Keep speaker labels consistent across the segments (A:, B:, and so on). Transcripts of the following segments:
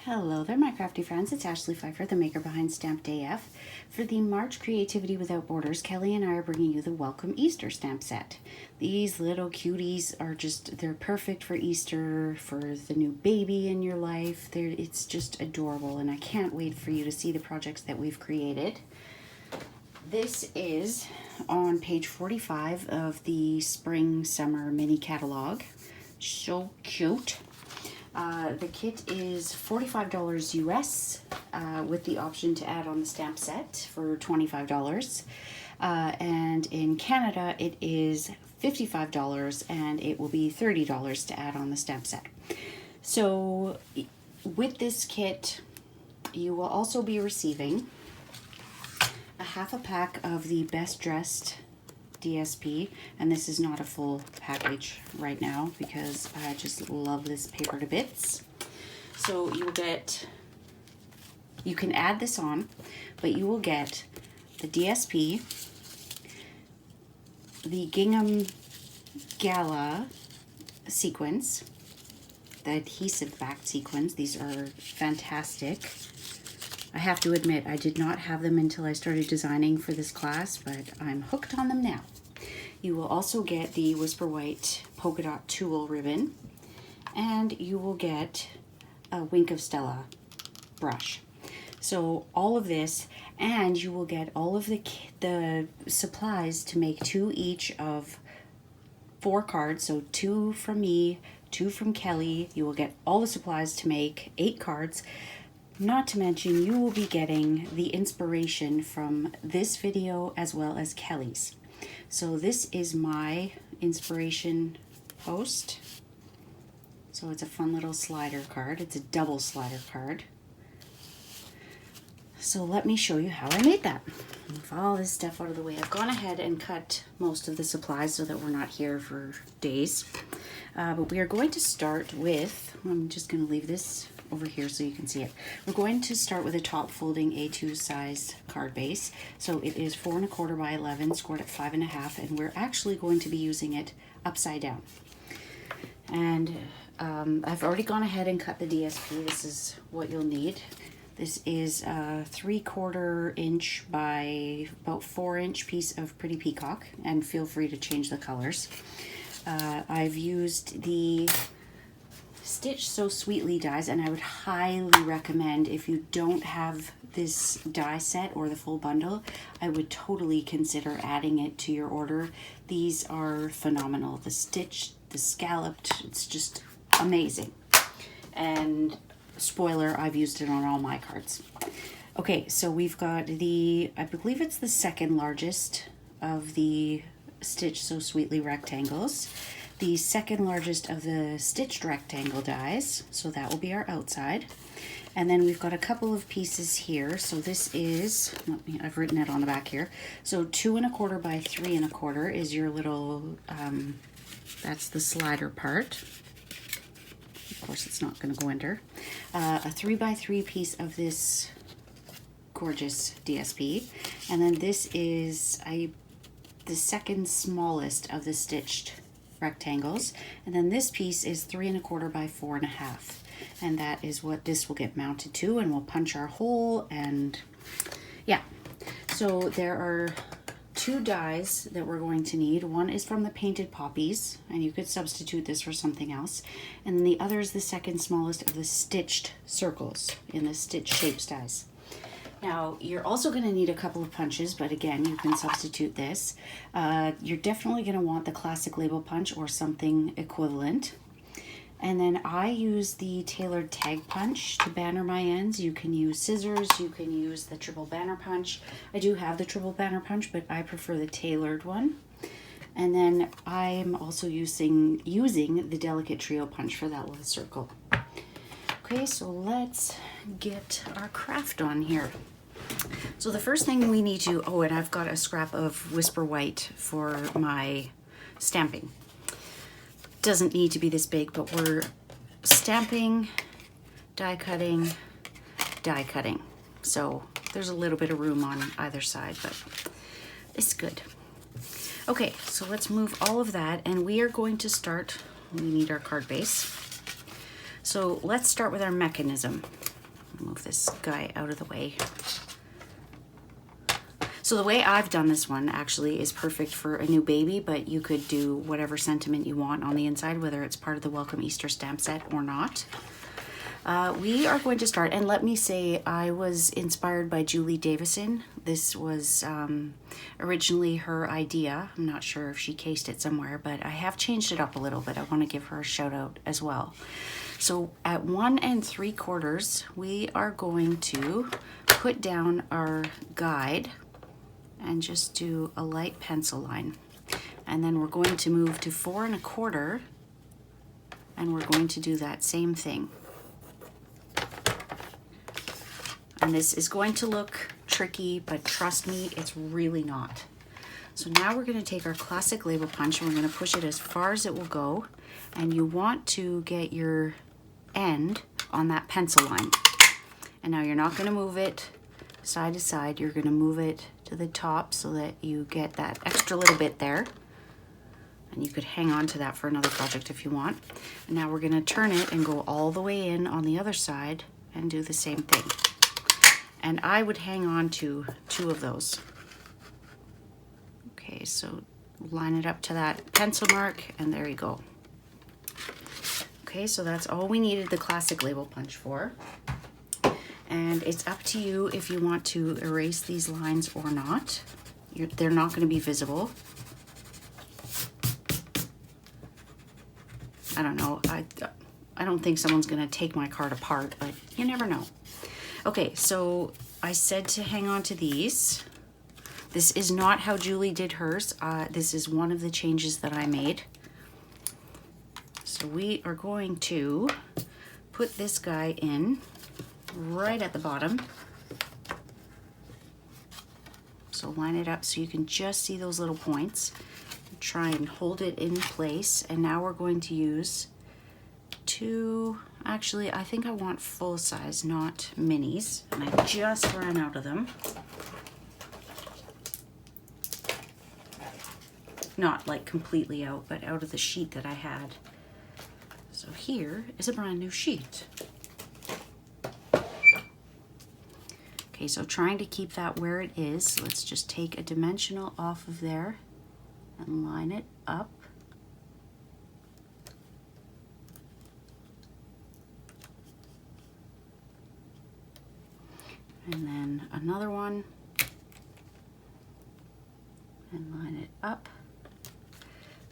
A: Hello there, my crafty friends. It's Ashley Pfeiffer, the maker behind Stamped AF. For the March Creativity Without Borders, Kelly and I are bringing you the Welcome Easter stamp set. These little cuties are they're perfect for Easter, for the new baby in your life. It's just adorable, and I can't wait for you to see the projects that we've created. This is on page 45 of the Spring Summer Mini Catalog. So cute. The kit is $45 US with the option to add on the stamp set for $25. And in Canada it is $55 and it will be $30 to add on the stamp set. So with this kit you will also be receiving a half a pack of the Best Dressed DSP, and this is not a full package right now because I just love this paper to bits. So you can add this on, but you will get the DSP, the gingham gala sequins, the adhesive backed sequins. These are fantastic. I have to admit, I did not have them until I started designing for this class, but I'm hooked on them now. You will also get the Whisper White polka dot tulle ribbon, and you will get a Wink of Stella brush. So all of this, and you will get all of the supplies to make 2 each of 4 cards. So 2 from me, 2 from Kelly. You will get all the supplies to make 8 cards. Not to mention, you will be getting the inspiration from this video as well as Kelly's. So this is my inspiration post. So it's a fun little slider card. It's a double slider card. So let me show you how I made that. With all this stuff out of the way, I've gone ahead and cut most of the supplies so that we're not here for days. But we are going to start with, I'm just going to leave this over here so you can see it. We're going to start with a top folding A2 size card base. So it is 4 1/4 by 11, scored at 5 1/2, and we're actually going to be using it upside down. And I've already gone ahead and cut the DSP. This is what you'll need. This is a 3/4 inch by about 4 inch piece of Pretty Peacock, and feel free to change the colors. I've used the Stitch So Sweetly dies, and I would highly recommend, if you don't have this die set or the full bundle, I would totally consider adding it to your order. These are phenomenal. The stitch, the scalloped, it's just amazing. And spoiler, I've used it on all my cards. Okay, so we've got I believe it's the second largest of the Stitch So Sweetly rectangles, the second largest of the stitched rectangle dies, so that will be our outside. And then we've got a couple of pieces here. So this is, I've written it on the back here. So 2 1/4 by 3 1/4 is your little, that's the slider part. Of course, it's not going to go under. A 3 by 3 piece of this gorgeous DSP. And then this is the second smallest of the stitched rectangles, and then this piece is 3 1/4 by 4 1/2, and that is what this will get mounted to, and we'll punch our hole. And yeah, so there are 2 dies that we're going to need. One is from the Painted Poppies, and you could substitute this for something else, and then the other is the second smallest of the stitched circles in the Stitch Shapes dies. Now, you're also going to need a couple of punches, but again, you can substitute this. You're definitely going to want the classic label punch or something equivalent. And then I use the tailored tag punch to banner my ends. You can use scissors, you can use the triple banner punch. I do have the triple banner punch, but I prefer the tailored one. And then I'm also using the delicate trio punch for that little circle. Okay, so let's get our craft on here. So the first thing we need to, and I've got a scrap of Whisper White for my stamping. Doesn't need to be this big, but we're stamping, die cutting. So there's a little bit of room on either side, but it's good. Okay, so let's move all of that, and we are going to start, we need our card base. So let's start with our mechanism. Move this guy out of the way. So the way I've done this one actually is perfect for a new baby, but you could do whatever sentiment you want on the inside, whether it's part of the Welcome Easter stamp set or not. We are going to start, and let me say I was inspired by Julie Davison. This was originally her idea. I'm not sure if she cased it somewhere, but I have changed it up a little bit. I want to give her a shout out as well. So at 1 3/4, we are going to put down our guide and just do a light pencil line. And then we're going to move to 4 1/4, and we're going to do that same thing. And this is going to look tricky, but trust me, it's really not. So now we're going to take our classic label punch and we're going to push it as far as it will go. And you want to get your end on that pencil line. And now you're not going to move it side to side. You're going to move it to the top so that you get that extra little bit there. And you could hang on to that for another project if you want. And now we're going to turn it and go all the way in on the other side and do the same thing. And I would hang on to 2 of those. Okay, so line it up to that pencil mark, and there you go. Okay, so that's all we needed the classic label punch for. And it's up to you if you want to erase these lines or not. They're not going to be visible. I don't know. I don't think someone's going to take my card apart, but you never know. Okay, so I said to hang on to these. This is not how Julie did hers. This is one of the changes that I made. So we are going to put this guy in right at the bottom. So line it up so you can just see those little points. Try and hold it in place. And now we're going to use 2, actually I think I want full size, not minis. And I just ran out of them. Not like completely out, but out of the sheet that I had. So here is a brand new sheet. Okay, so trying to keep that where it is, so let's just take a dimensional off of there and line it up. And then another one, and line it up.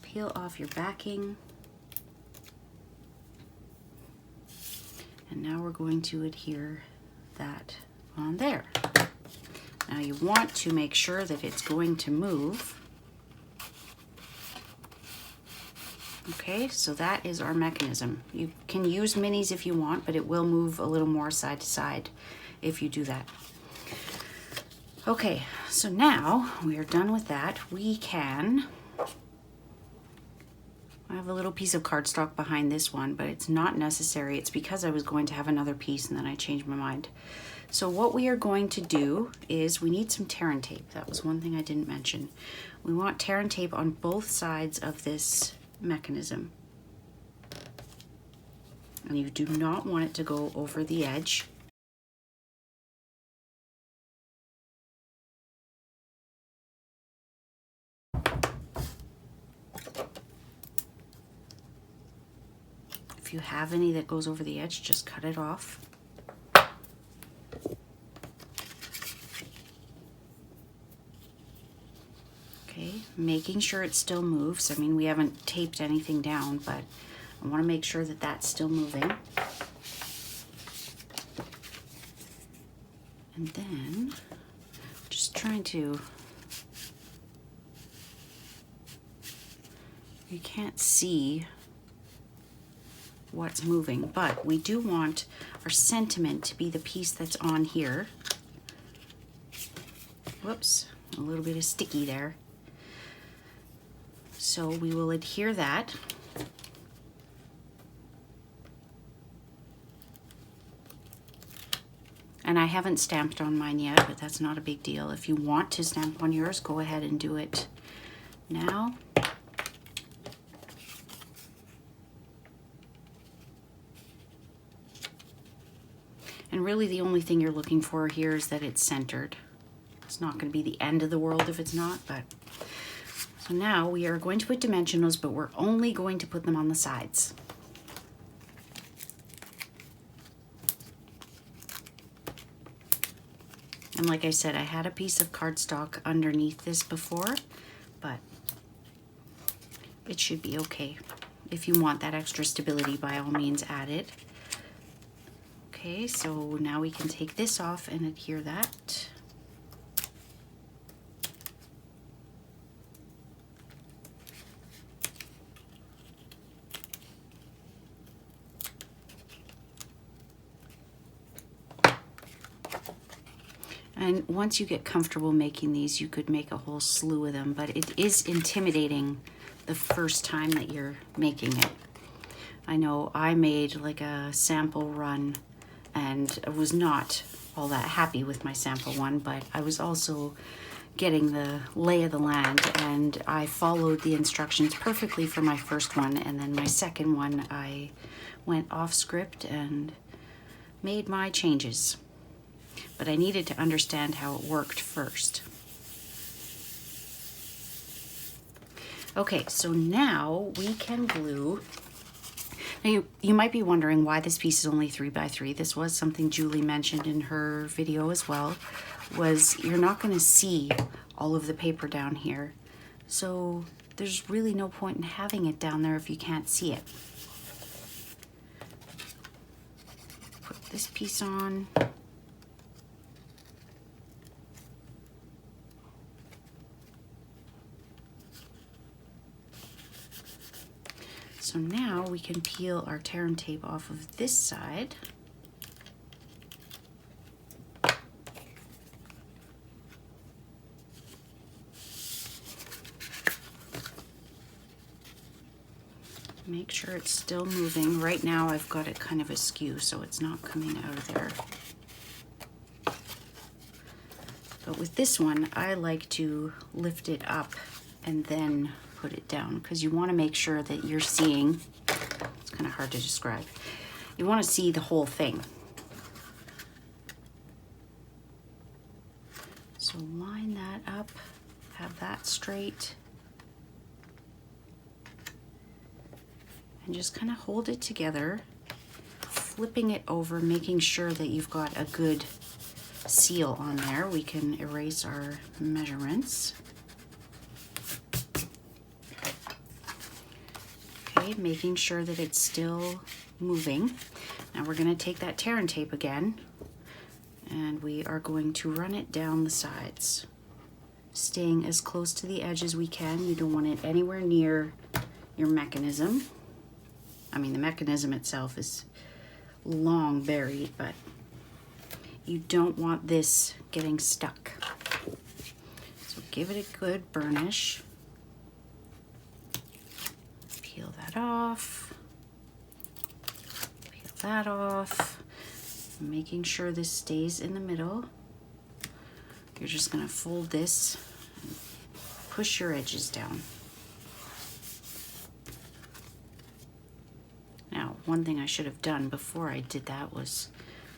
A: Peel off your backing. And now we're going to adhere that on there. Now you want to make sure that it's going to move. Okay, so that is our mechanism. You can use minis if you want, but it will move a little more side to side if you do that. Okay, so now we are done with that. We can, I have a little piece of cardstock behind this one, but it's not necessary. It's because I was going to have another piece and then I changed my mind. So what we are going to do is we need some tear and tape. That was one thing I didn't mention. We want tear and tape on both sides of this mechanism. And you do not want it to go over the edge. If you have any that goes over the edge, just cut it off. Okay, making sure it still moves. I mean, we haven't taped anything down, but I want to make sure that that's still moving. And then just trying to, you can't see what's moving, but we do want our sentiment to be the piece that's on here. Whoops, a little bit of sticky there. So we will adhere that. And I haven't stamped on mine yet, but that's not a big deal. If you want to stamp on yours, go ahead and do it now. And And really the only thing you're looking for here is that it's centered. It's not going to be the end of the world if it's not, but so now we are going to put dimensionals, but we're only going to put them on the sides. And like I said, I had a piece of cardstock underneath this before, but it should be okay. If you want that extra stability, by all means add it. Okay, so now we can take this off and adhere that. And once you get comfortable making these, you could make a whole slew of them, but it is intimidating the first time that you're making it. I know I made like a sample run and I was not all that happy with my sample one, but I was also getting the lay of the land, and I followed the instructions perfectly for my first one, and then my second one I went off script and made my changes. But I needed to understand how it worked first. Okay, so now we can glue. Now you might be wondering why this piece is only 3x3. This was something Julie mentioned in her video as well, was you're not going to see all of the paper down here. So there's really no point in having it down there if you can't see it. Put this piece on. So now we can peel our tear and tape off of this side. Make sure it's still moving. Right now I've got it kind of askew, so it's not coming out of there. But with this one, I like to lift it up and then put it down, because you want to make sure that you're seeing, it's kind of hard to describe, you want to see the whole thing. So line that up, have that straight, and just kind of hold it together, flipping it over, making sure that you've got a good seal on there. We can erase our measurements. Okay, making sure that it's still moving. Now we're going to take that tear and tape again, and we are going to run it down the sides, staying as close to the edge as we can. You don't want it anywhere near your mechanism. I mean, the mechanism itself is long buried, but you don't want this getting stuck. So give it a good burnish. Peel that off. Peel that off. Making sure this stays in the middle. You're just going to fold this and push your edges down. Now, one thing I should have done before I did that was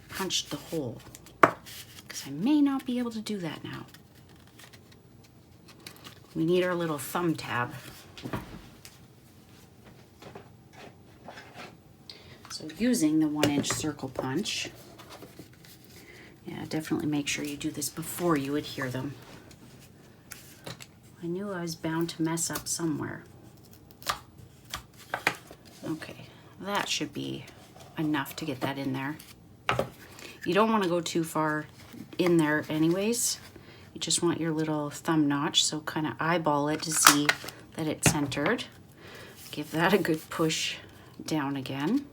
A: punched the hole, because I may not be able to do that now. We need our little thumb tab. So using the 1-inch circle punch, yeah, definitely make sure you do this before you adhere them. I knew I was bound to mess up somewhere. Okay, that should be enough to get that in there. You don't want to go too far in there anyways. You just want your little thumb notch, so kind of eyeball it to see that it's centered. Give that a good push down again.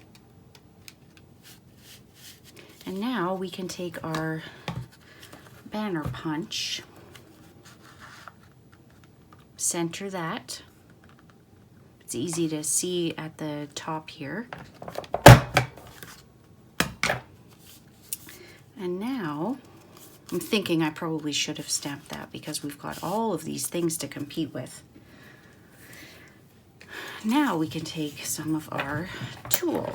A: And now we can take our banner punch, center that. It's easy to see at the top here. And now, I'm thinking I probably should have stamped that because we've got all of these things to compete with. Now we can take some of our tulle.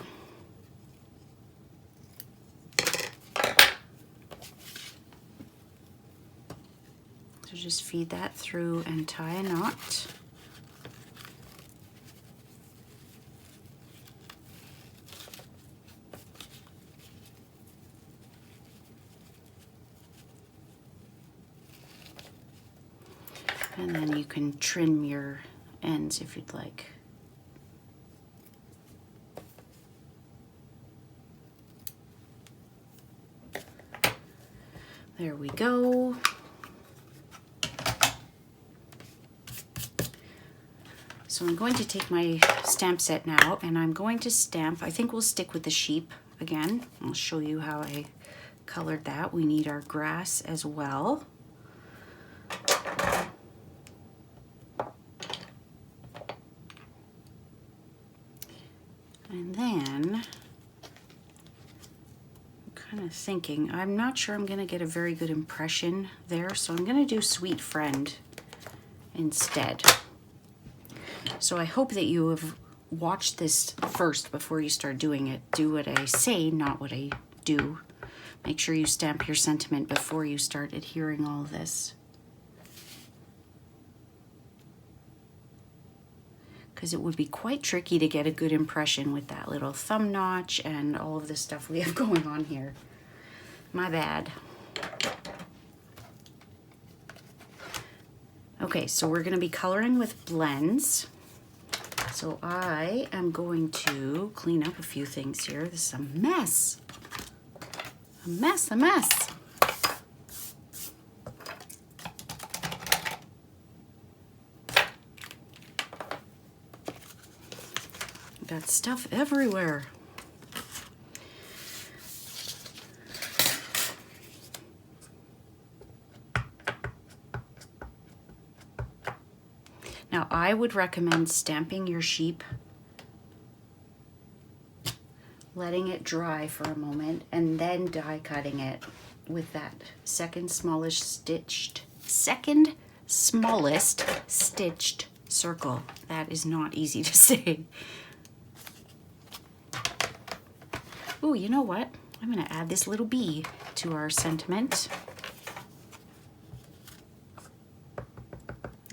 A: just feed that through and tie a knot. And then you can trim your ends if you'd like. There we go. So I'm going to take my stamp set now and I'm going to stamp, I think we'll stick with the sheep again. I'll show you how I colored that. We need our grass as well. And then, I'm kind of thinking, I'm not sure I'm going to get a very good impression there, so I'm going to do Sweet Friend instead. So I hope that you have watched this first before you start doing it. Do what I say, not what I do. Make sure you stamp your sentiment before you start adhering all of this. Because it would be quite tricky to get a good impression with that little thumb notch and all of the stuff we have going on here. My bad. Okay, so we're going to be coloring with blends. So I am going to clean up a few things here. This is a mess. A mess, a mess. Got stuff everywhere. Now, I would recommend stamping your sheep, letting it dry for a moment, and then die cutting it with that second smallest stitched circle. That is not easy to say. Oh, you know what? I'm going to add this little bee to our sentiment.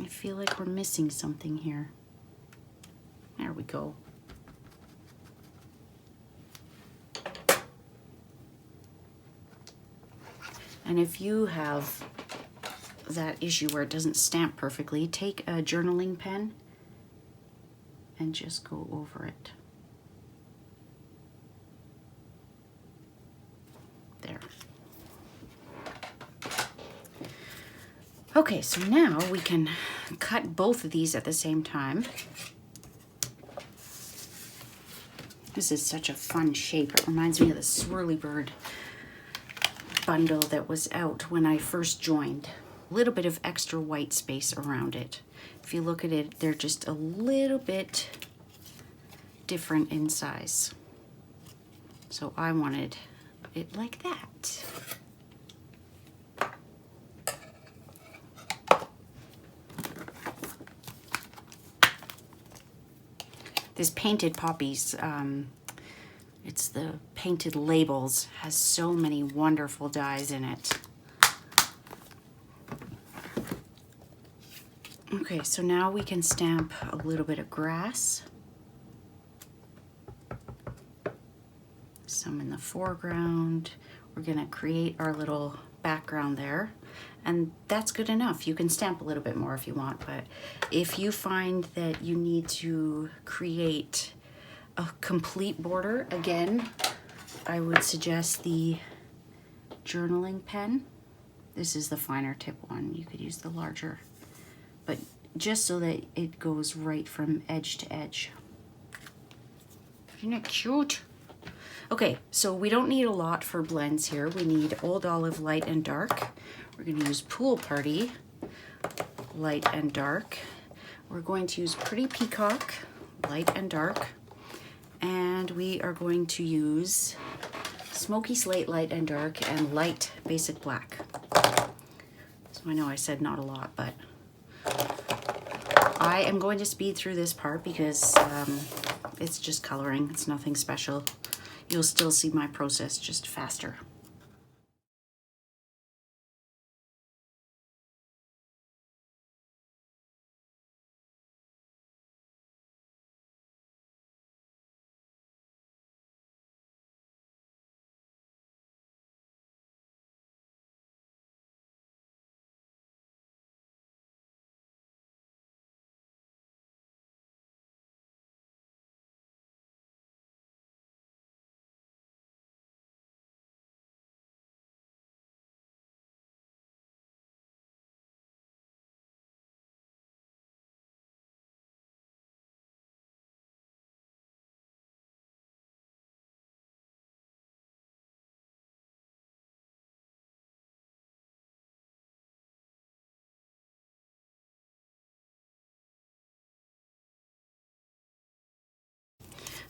A: I feel like we're missing something here. There we go. And if you have that issue where it doesn't stamp perfectly, take a journaling pen and just go over it. There. Okay, so now we can cut both of these at the same time. This is such a fun shape. It reminds me of the Swirly Bird bundle that was out when I first joined. A little bit of extra white space around it. If you look at it, they're just a little bit different in size. So I wanted it like that. This Painted Poppies, it's the Painted Labels, has so many wonderful dies in it. Okay, so now we can stamp a little bit of grass. Some in the foreground. We're gonna create our little background there. And that's good enough. You can stamp a little bit more if you want, but if you find that you need to create a complete border, again, I would suggest the journaling pen. This is the finer tip one. You could use the larger, but just so that it goes right from edge to edge. Isn't it cute? Okay, so we don't need a lot for blends here. We need Old Olive Light and Dark. We're going to use Pool Party Light and Dark. We're going to use Pretty Peacock Light and Dark. And we are going to use Smoky Slate Light and Dark and Light Basic Black. So I know I said not a lot, but I am going to speed through this part because it's just coloring. It's nothing special. You'll still see my process, just faster.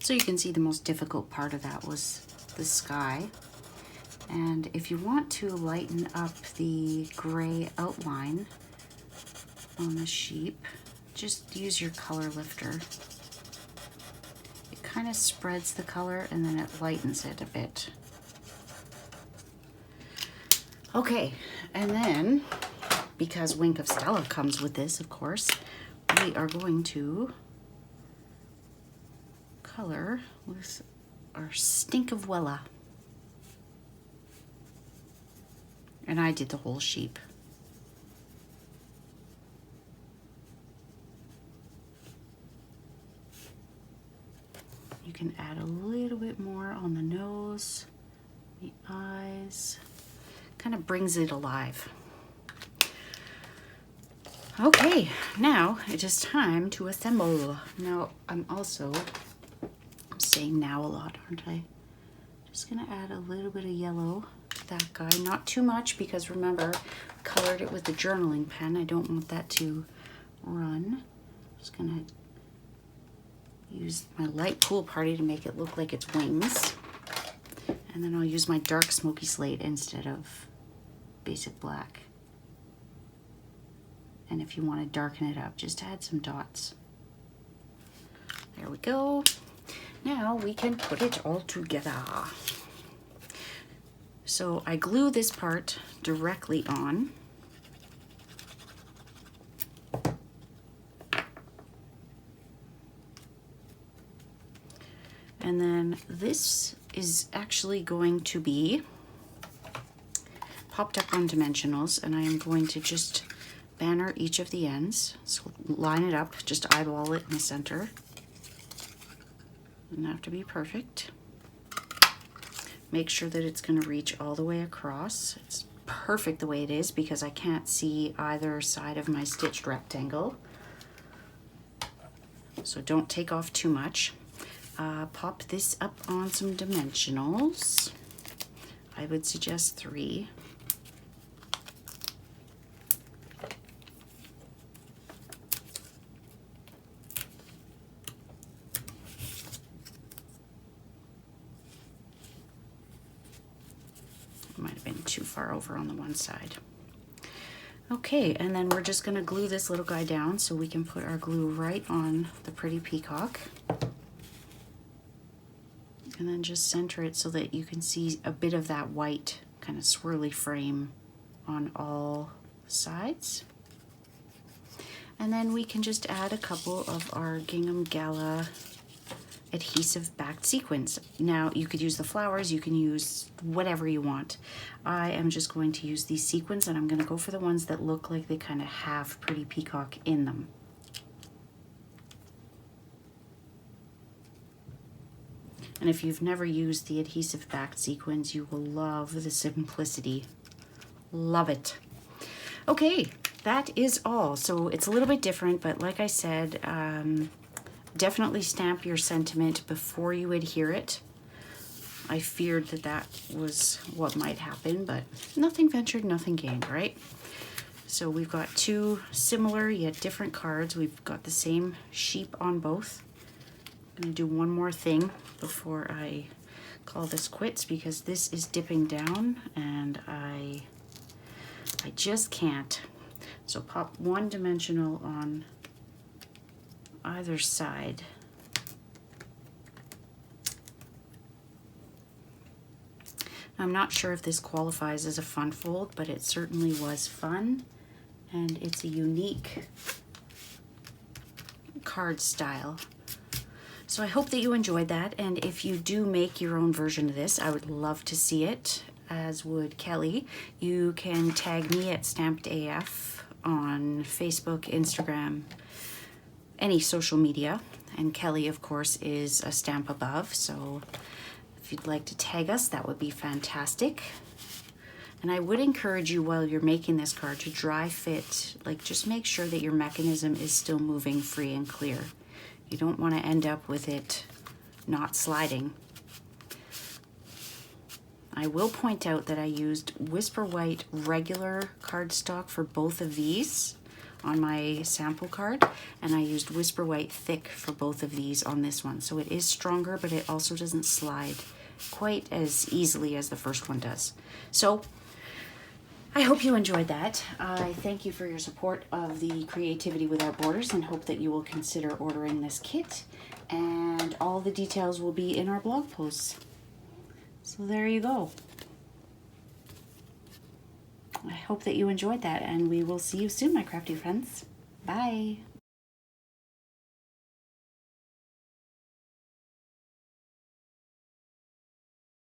A: So you can see the most difficult part of that was the sky. And if you want to lighten up the gray outline on the sheep, just use your color lifter. It kind of spreads the color and then it lightens it a bit. Okay, and then, because Wink of Stella comes with this, of course, we are going to color with our Stink of Wella. And I did the whole sheep. You can add a little bit more on the nose, the eyes. Kind of brings it alive. Okay, now it is time to assemble. Now I'm saying now a lot, aren't I? Just gonna add a little bit of yellow to that guy. Not too much because remember, I colored it with the journaling pen. I don't want that to run. Just gonna use my light pool party to make it look like it's wings. And then I'll use my dark smoky slate instead of basic black. And if you want to darken it up, just add some dots. There we go. Now we can put it all together. So I glue this part directly on. And then this is actually going to be popped up on dimensionals, and I am going to just banner each of the ends. So line it up, just eyeball it in the center. Doesn't have to be perfect. Make sure that it's going to reach all the way across. It's perfect the way it is because I can't see either side of my stitched rectangle. So don't take off too much. Pop this up on some dimensionals. I would suggest 3. Might have been too far over on the one side. Okay, and then we're just going to glue this little guy down so we can put our glue right on the pretty peacock. And then just center it so that you can see a bit of that white kind of swirly frame on all sides. And then we can just add a couple of our Gingham Gala adhesive backed sequins. Now you could use the flowers, you can use whatever you want. I am just going to use these sequins, and I'm going to go for the ones that look like they kind of have pretty peacock in them. And if you've never used the adhesive backed sequins, you will love the simplicity. Love it. Okay, that is all. So it's a little bit different, but like I said, definitely stamp your sentiment before you adhere it. I feared that that was what might happen, but nothing ventured, nothing gained, right? So we've got 2 similar yet different cards. We've got the same sheep on both. I'm gonna do one more thing before I call this quits because this is dipping down and I just can't. So pop 1 dimensional on either side. I'm not sure if this qualifies as a fun fold, but it certainly was fun, and it's a unique card style. So I hope that you enjoyed that, and if you do make your own version of this, I would love to see it, as would Kelly. You can tag me at StampedAF on Facebook, Instagram, any social media, and Kelly, of course, is a stamp above, so if you'd like to tag us, that would be fantastic. And I would encourage you while you're making this card to dry fit, like just make sure that your mechanism is still moving free and clear. You don't want to end up with it not sliding. I will point out that I used Whisper White regular cardstock for both of these. on my sample card, and I used Whisper White Thick for both of these on this one. So it is stronger, but it also doesn't slide quite as easily as the first one does. So I hope you enjoyed that. I thank you for your support of the Creativity Without Borders and hope that you will consider ordering this kit. And all the details will be in our blog posts. So there you go. I hope that you enjoyed that, and we will see you soon, my crafty friends. Bye.